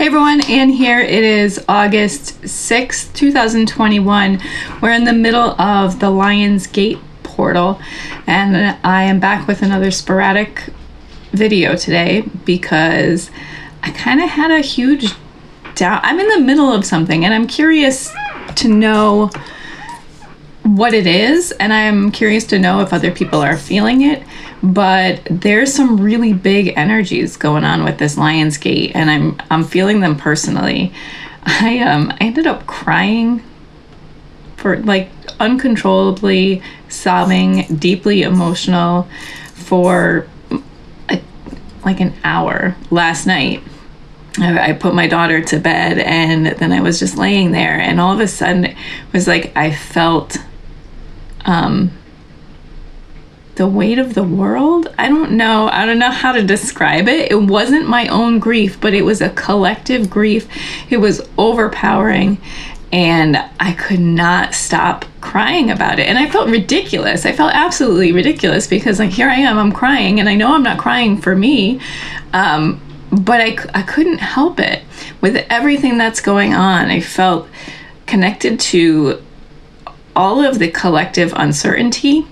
Hey everyone, Anne here. It is August 6th, 2021. We're in the middle of the Lion's Gate portal, and I am back with another sporadic video today because I kind of had a huge doubt. I'm in the middle of something and I'm curious to know what it is, and I'm curious to know if other people are feeling it. But there's some really big energies going on with this Lion's Gate, and I'm feeling them personally. I ended up crying for uncontrollably, sobbing, deeply emotional for an hour last night. I put my daughter to bed, and then I was just laying there, and all of a sudden it was like I felt the weight of the world. I don't know how to describe it. It wasn't my own grief, but it was a collective grief. It was overpowering, and I could not stop crying about it. And I felt ridiculous. I felt absolutely ridiculous because here I am, I'm crying, and I know I'm not crying for me, but I couldn't help it. With everything that's going on, I felt connected to all of the collective uncertainty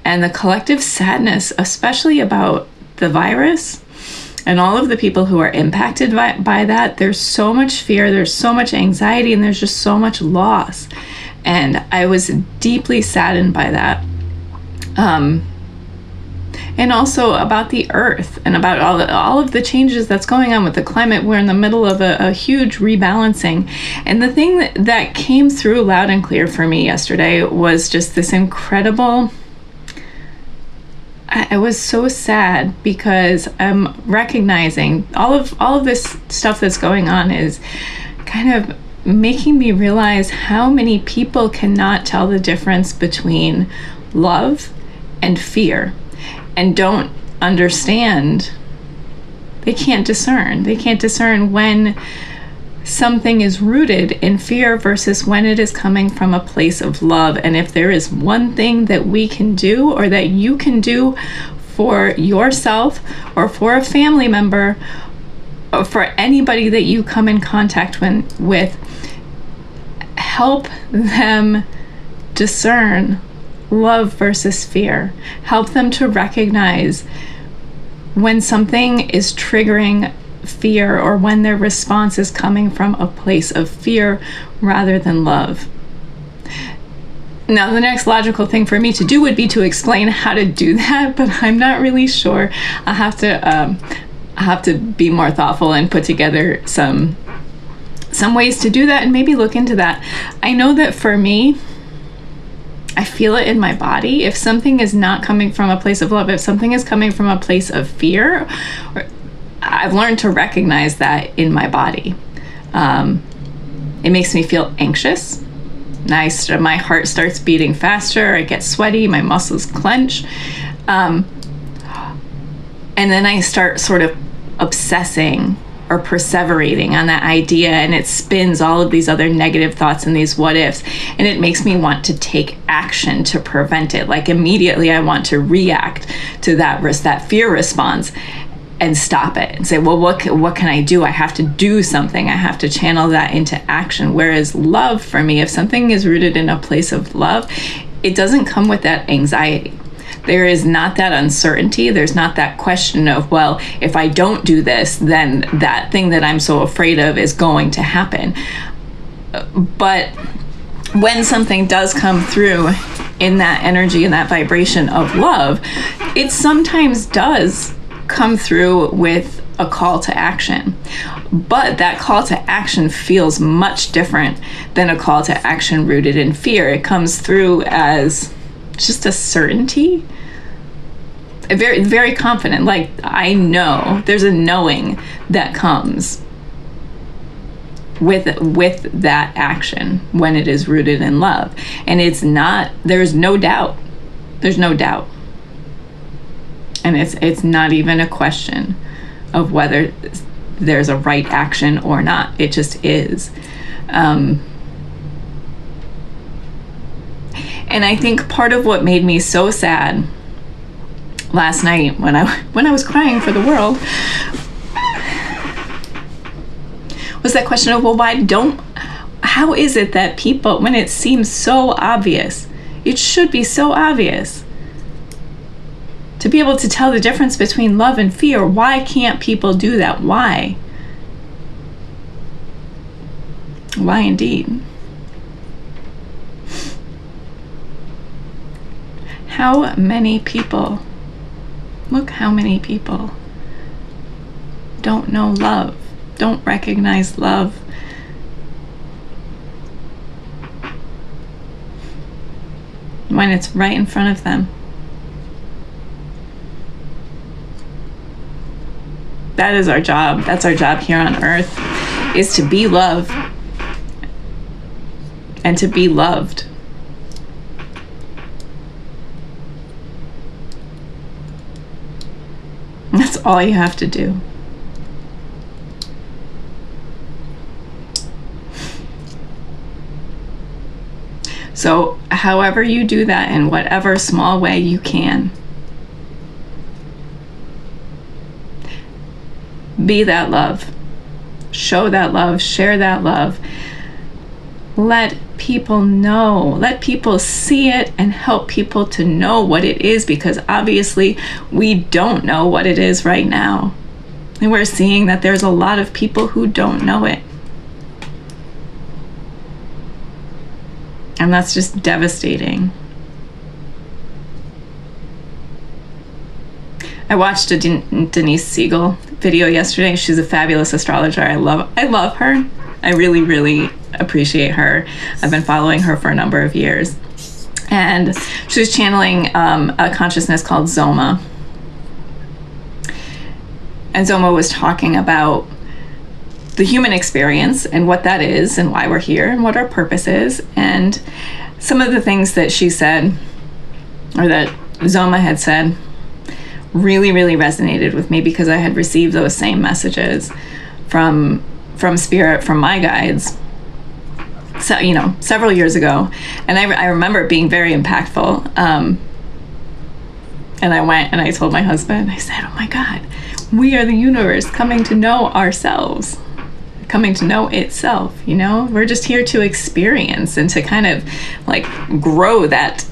and the collective sadness, especially about the virus and all of the people who are impacted by that. There's so much fear, there's so much anxiety, and there's just so much loss. And I was deeply saddened by that. And also about the earth and about all of the changes that's going on with the climate. We're in the middle of a huge rebalancing. And the thing that came through loud and clear for me yesterday was just this incredible... I was so sad because I'm recognizing all of this stuff that's going on is kind of making me realize how many people cannot tell the difference between love and fear and don't understand. They can't discern when something is rooted in fear versus when it is coming from a place of love. And if there is one thing that we can do, or that you can do for yourself or for a family member or for anybody that you come in contact with, help them discern love versus fear. Help them to recognize when something is triggering fear, or when their response is coming from a place of fear rather than love. Now, the next logical thing for me to do would be to explain how to do that, but I'm not really sure. I have to be more thoughtful and put together some ways to do that, and maybe look into that. I know that for me, I feel it in my body. If something is not coming from a place of love, if something is coming from a place of fear, I've learned to recognize that in my body. It makes me feel anxious. My heart starts beating faster. I get sweaty. My muscles clench. And then I start sort of obsessing or perseverating on that idea, and it spins all of these other negative thoughts and these what ifs, and it makes me want to take action to prevent it. Like immediately I want to react to that fear response and stop it and say, well, what can I do? I have to do something. I have to channel that into action. Whereas love, for me, if something is rooted in a place of love, it doesn't come with that anxiety. There is not that uncertainty. There's not that question of, well, if I don't do this, then that thing that I'm so afraid of is going to happen. But when something does come through in that energy and that vibration of love, it sometimes does come through with a call to action. But that call to action feels much different than a call to action rooted in fear. It comes through as just a certainty, very, very confident. Like, I know, there's a knowing that comes with that action when it is rooted in love. And there's no doubt. And it's not even a question of whether there's a right action or not. It just is. And I think part of what made me so sad last night when I was crying for the world was that question of, well, how is it that people, when it seems so obvious, it should be so obvious to be able to tell the difference between love and fear, why can't people do that? Why? Why indeed? How many people, look how many people don't know love, don't recognize love. When it's right in front of them. That is our job. That's our job here on earth, is to be love and to be loved. That's all you have to do. So, however you do that, in whatever small way you can, be that love. Show that love. Share that love. Let people know. Let people see it and help people to know what it is, because obviously we don't know what it is right now. And we're seeing that there's a lot of people who don't know it. And that's just devastating. I watched a Denise Siegel video yesterday. She's a fabulous astrologer. I love her. I really, really appreciate her. I've been following her for a number of years. And she was channeling a consciousness called Zoma. And Zoma was talking about the human experience and what that is and why we're here and what our purpose is. And some of the things that she said, or that Zoma had said, really, really resonated with me, because I had received those same messages from Spirit, from my guides, so, several years ago. And I remember it being very impactful. And I went and I told my husband, I said, oh my God, we are the universe coming to know ourselves, coming to know itself. We're just here to experience and to kind of like grow that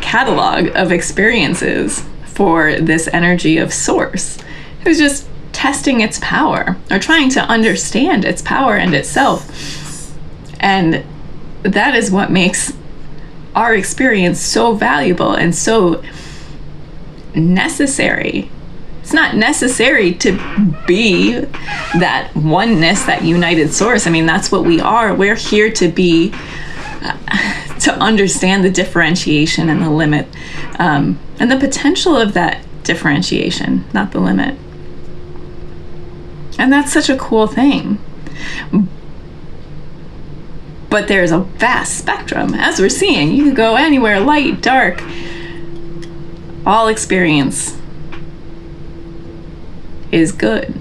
catalog of experiences for this energy of source. It was just testing its power, or trying to understand its power and itself. And that is what makes our experience so valuable and so necessary. It's not necessary to be that oneness, that united source. I mean, that's what we are. We're here to be, to understand the differentiation and the limit, and the potential of that differentiation, not the limit. And that's such a cool thing. But there's a vast spectrum, as we're seeing. You can go anywhere, light, dark. All experience is good.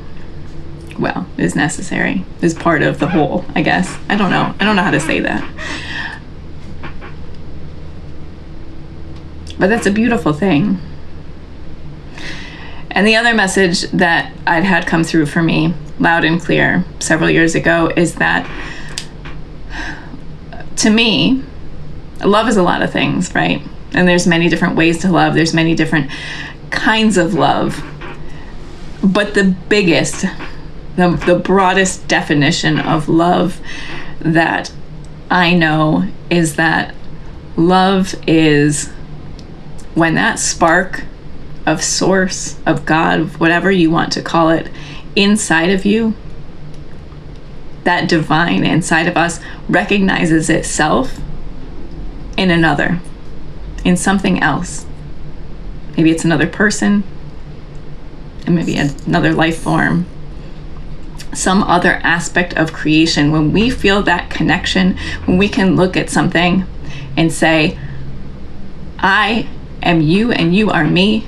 Well, is necessary, is part of the whole, I guess. I don't know how to say that. But that's a beautiful thing. And the other message that I'd had come through for me loud and clear several years ago is that, to me, love is a lot of things, right? And there's many different ways to love. There's many different kinds of love. But the biggest, the broadest definition of love that I know is that love is when that spark of source, of God, whatever you want to call it, inside of you, that divine inside of us, recognizes itself in another, in something else. Maybe it's another person, and maybe another life form, some other aspect of creation. When we feel that connection, when we can look at something and say, I am you and you are me,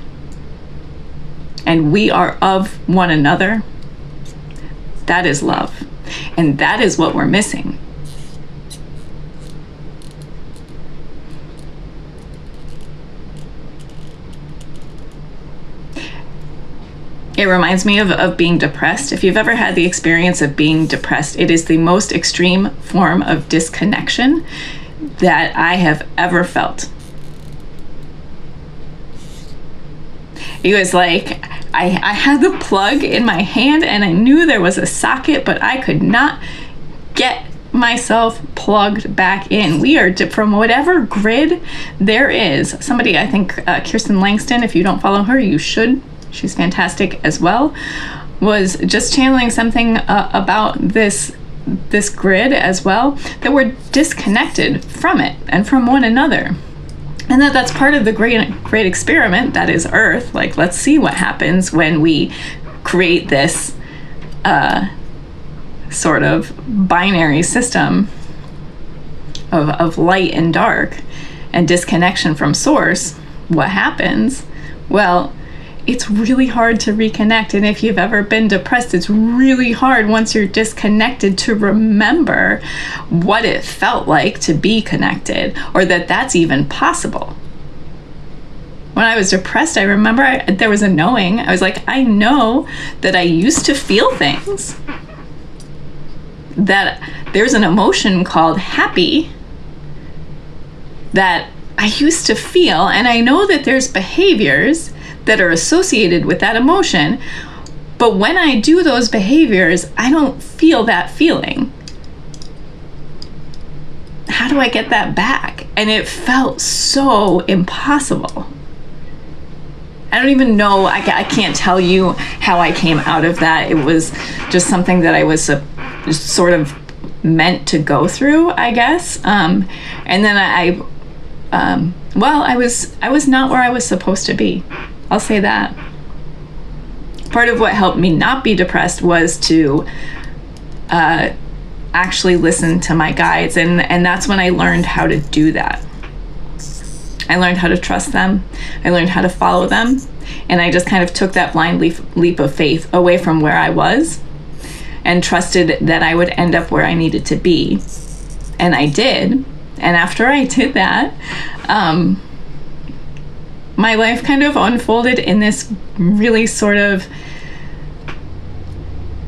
and we are of one another, that is love. And that is what we're missing. It reminds me of being depressed. If you've ever had the experience of being depressed, it is the most extreme form of disconnection that I have ever felt. It was like I had the plug in my hand and I knew there was a socket, but I could not get myself plugged back in. We are from whatever grid there is. Somebody, I think Kirsten Langston, if you don't follow her, you should. She's fantastic as well. Was just channeling something about this grid as well, that we're disconnected from it and from one another. And that's part of the great experiment that is Earth. Like, let's see what happens when we create this sort of binary system of light and dark and disconnection from source. What happens? Well, it's really hard to reconnect. And if you've ever been depressed, it's really hard once you're disconnected to remember what it felt like to be connected, or that that's even possible. When I was depressed, I remember there was a knowing. I was like, I know that I used to feel things, that there's an emotion called happy that I used to feel, and I know that there's behaviors that are associated with that emotion, but when I do those behaviors, I don't feel that feeling. How do I get that back? And it felt so impossible. I don't even know, I can't tell you how I came out of that. It was just something that I was sort of meant to go through, I guess. And then I was not where I was supposed to be. I'll say that. Part of what helped me not be depressed was to actually listen to my guides, and that's when I learned how to do that. I learned how to trust them. I learned how to follow them, and I just kind of took that blind leap of faith away from where I was and trusted that I would end up where I needed to be. And I did. And after I did that, my life kind of unfolded in this really sort of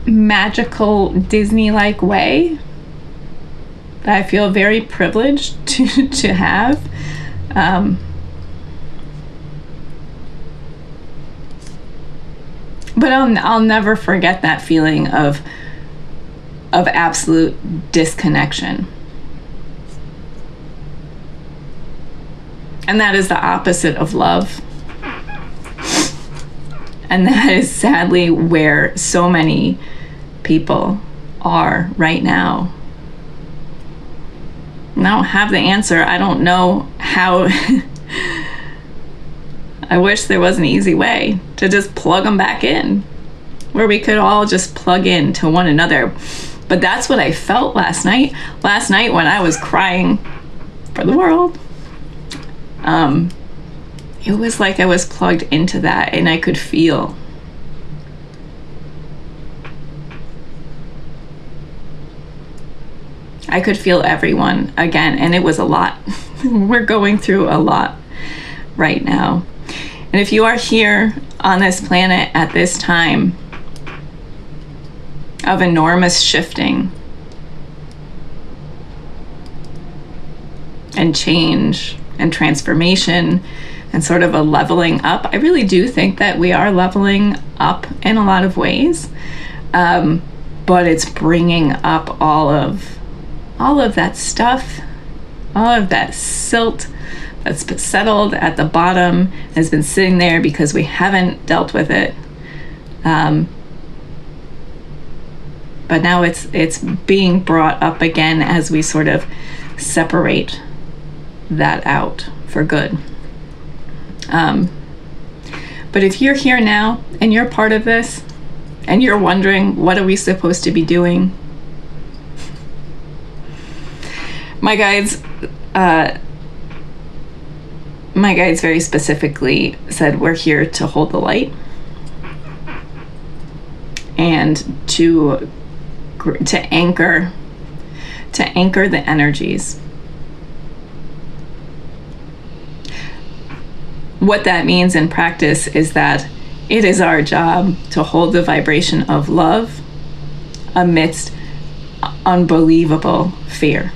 magical Disney-like way that I feel very privileged to have. But I'll never forget that feeling of absolute disconnection. And that is the opposite of love. And that is sadly where so many people are right now. And I don't have the answer. I don't know how. I wish there was an easy way to just plug them back in, where we could all just plug in to one another. But that's what I felt last night. Last night when I was crying for the world. It was like I was plugged into that, and I could feel. I could feel everyone again, and it was a lot. We're going through a lot right now. And if you are here on this planet at this time of enormous shifting and change and transformation and sort of a leveling up, I really do think that we are leveling up in a lot of ways, but it's bringing up all of that stuff, all of that silt that's been settled at the bottom, has been sitting there because we haven't dealt with it. But now it's being brought up again as we sort of separate that out for good. But if you're here now and you're part of this and you're wondering, what are we supposed to be doing? My guides very specifically said we're here to hold the light and to anchor the energies. What that means in practice is that It is our job to hold the vibration of love amidst unbelievable fear.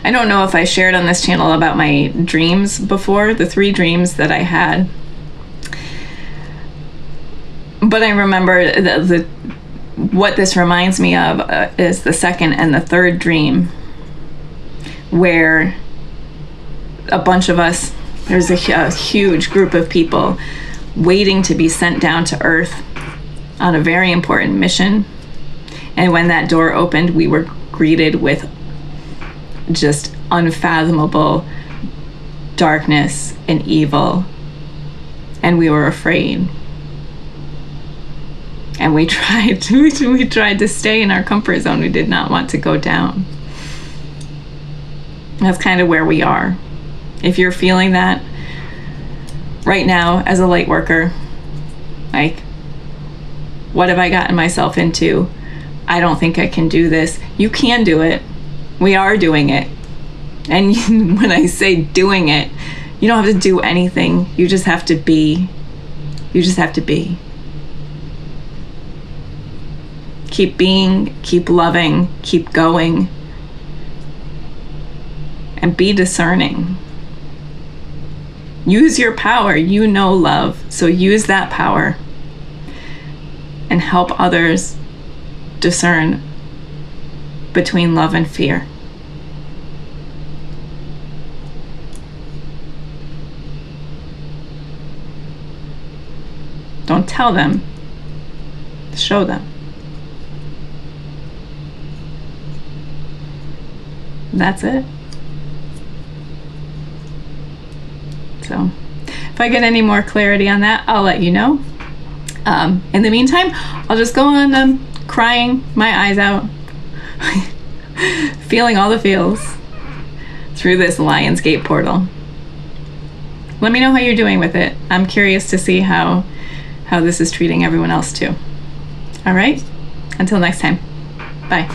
I don't know if I shared on this channel about my dreams before, the 3 dreams that I had. But I remember what this reminds me of is the second and the third dream, where a bunch of us, there's a huge group of people waiting to be sent down to Earth on a very important mission. And when that door opened, we were greeted with just unfathomable darkness and evil, and we were afraid. And we tried to stay in our comfort zone. We did not want to go down. That's kind of where we are. If you're feeling that right now as a light worker, like, what have I gotten myself into? I don't think I can do this. You can do it. We are doing it. And when I say doing it, you don't have to do anything. You just have to be. You just have to be. Keep being, keep loving, keep going, and be discerning. Use your power. You know love, so use that power and help others discern between love and fear. Don't tell them, show them. That's it. So if I get any more clarity on that, I'll let you know. In the meantime, I'll just go on crying my eyes out, feeling all the feels through this Lionsgate portal. Let me know how you're doing with it. I'm curious to see how this is treating everyone else too. All right, until next time.